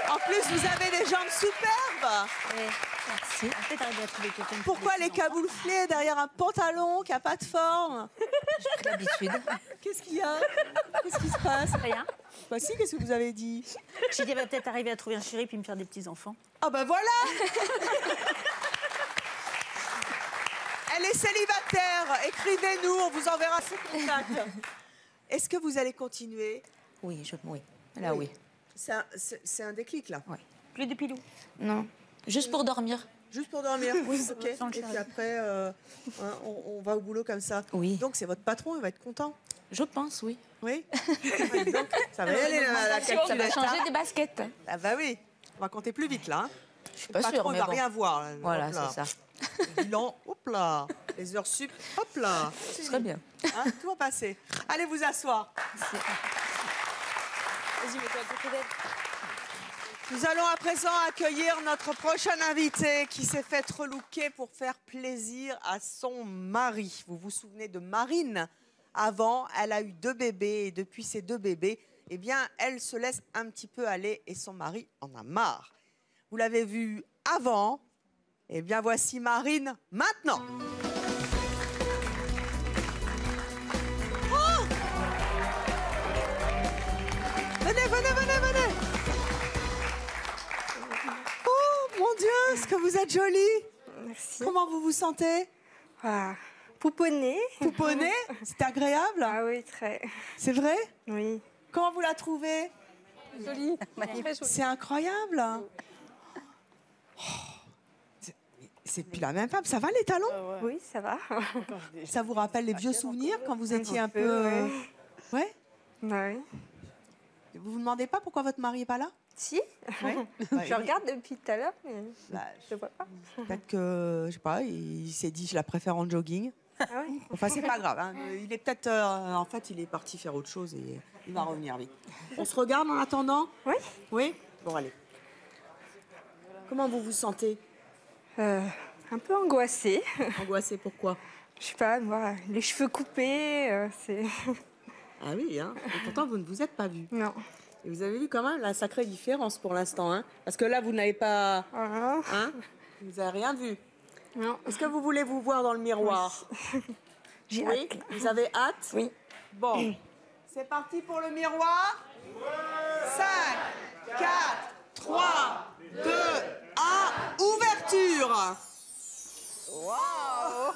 En plus, vous avez des jambes superbes. Merci. Pourquoi les camouflés derrière un pantalon qui n'a pas de forme? J'ai pris l'habitude. Qu'est-ce qu'il y a? Qu'est-ce qui se passe? Rien. Bah si, qu'est-ce que vous avez dit? J'ai dit, elle va peut-être arriver à trouver un chéri puis me faire des petits-enfants. Ah bah voilà. Elle est célibataire. Écrivez-nous, on vous enverra ses contacts. Est-ce que vous allez continuer? Oui, oui. Là, oui. C'est un déclic, là. Oui. Plus de pilou? Non. Juste pour dormir. Juste pour dormir? Oui, ok. Et puis après, on va au boulot comme ça. Oui. Donc, c'est votre patron, il va être content? Je pense, oui. Oui. Donc, ça va y aller, la calculette. Ça va changer des baskets. Ah bah oui. On va compter plus vite, là. Hein. Je suis pas le patron, sûre, il mais va bon. rien voir. Là. Voilà, Hop là. c'est ça. Le bilan, hop là. Les heures sup, hop là. Ce serait bien. Hein, tout va passer. Allez vous asseoir. Vas-y, mets-toi à côté d'elle. Nous allons à présent accueillir notre prochain invité qui s'est fait relooker pour faire plaisir à son mari. Vous vous souvenez de Marine? Avant, elle a eu 2 bébés et depuis ces 2 bébés, eh bien, elle se laisse un petit peu aller et son mari en a marre. Vous l'avez vu avant, eh bien, voici Marine maintenant. Oh! Venez, venez, venez, venez. Oh, mon Dieu, est-ce que vous êtes jolie? Merci. Comment vous vous sentez? Pouponné. Pouponné? C'est agréable? Ah oui, très. C'est vrai? Oui. Comment vous la trouvez? Jolie. C'est incroyable. C'est plus la même femme. Ça va les talons? Oui, ça va. Ça vous rappelle les vieux souvenirs quand vous étiez un peu... Ouais? Oui. Vous vous demandez pas pourquoi votre mari est pas là? Si. Je regarde depuis tout à l'heure, mais je ne vois pas. Peut-être que, je sais pas, il s'est dit je la préfère en jogging. Ah oui. Enfin, c'est pas grave. Hein. Il est peut-être... en fait, il est parti faire autre chose et il va revenir vite. On se regarde en attendant? Oui. Oui? Bon, allez. Comment vous vous sentez? Un peu angoissée. Angoissée, pourquoi? Je sais pas, moi, les cheveux coupés, c'est... Ah oui, hein. Et pourtant, vous ne vous êtes pas vus. Non. Et vous avez vu quand même la sacrée différence pour l'instant, hein? Parce que là, vous n'avez pas... Hein? Vous n'avez rien vu. Non. Est-ce que vous voulez vous voir dans le miroir? Oui. J'ai hâte. Vous avez hâte? Oui. Bon, c'est parti pour le miroir. 5, 4, 3, 2, 1, ouverture. Waouh!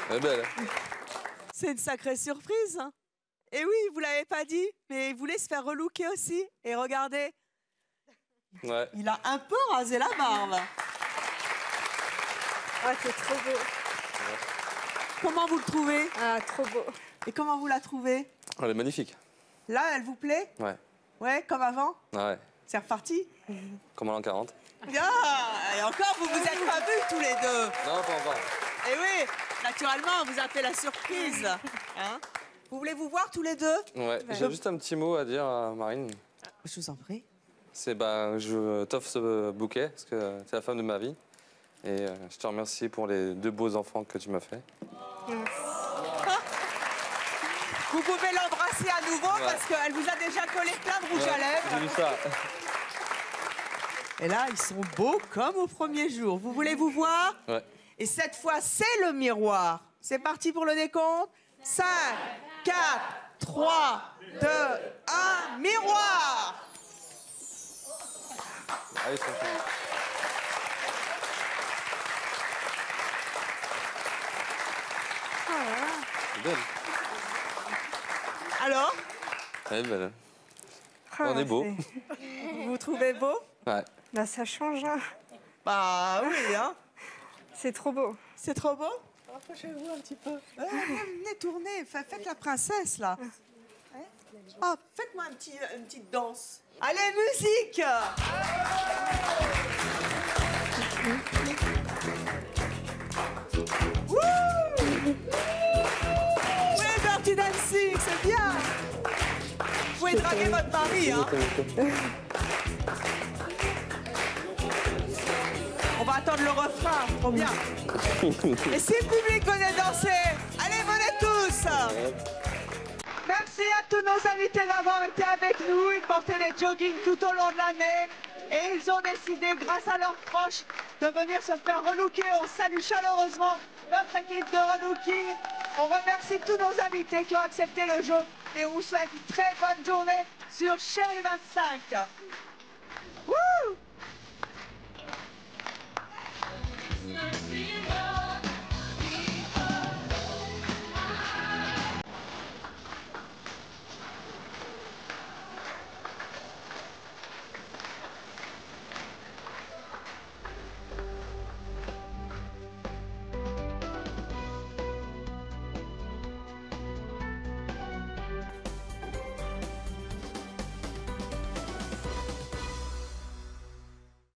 Elle est belle. C'est une sacrée surprise. Hein. Et oui, vous l'avez pas dit, mais il voulait se faire relooker aussi. Et regardez, Ouais. il a un peu rasé la barbe. Ah, c'est trop beau. Comment vous le trouvez? Ah, trop beau. Et comment vous la trouvez? Elle est magnifique. Là, elle vous plaît? Ouais. Ouais, comme avant? Ouais. C'est reparti? Comme en l'an 40. Bien. Et encore, vous vous êtes pas vus tous les deux. Non, pas encore. Et oui, naturellement, on vous a fait la surprise. Hein? Vous voulez vous voir tous les deux? Ouais. J'ai juste un petit mot à dire à Marine. Je vous en prie. C'est je t'offre ce bouquet parce que c'est la femme de ma vie. Et je te remercie pour les 2 beaux enfants que tu m'as fait. Vous pouvez l'embrasser à nouveau parce qu'elle vous a déjà collé plein de rouge à lèvres. J'ai vu ça. Et là, ils sont beaux comme au premier jour. Vous voulez vous voir? Ouais. Et cette fois, c'est le miroir. C'est parti pour le décompte. 5, 4, 3, 2, 1, miroir. Allez, c'est bon. C'est belle. Alors? Elle est belle. Ah, On est beau. Vous vous trouvez beau? Ouais. Bah, ça change. Hein. Bah oui, hein. C'est trop beau. C'est trop beau? Approchez-vous un petit peu. Venez tourner, faites la princesse, là. Oh, faites-moi une petite danse. Allez, musique! Wouh! Oui, Dirty Dancing, c'est bien! Vous pouvez draguer votre mari, hein? On va attendre le refrain, trop bien. Et si le public venait danser, allez, venez tous! Merci à tous nos invités d'avoir été avec nous. Ils portaient les jogging tout au long de l'année. Et ils ont décidé, grâce à leurs proches, de venir se faire relooker. On salue chaleureusement notre équipe de relooking. On remercie tous nos invités qui ont accepté le jeu. Et on vous souhaite une très bonne journée sur Chérie 25. Wouh!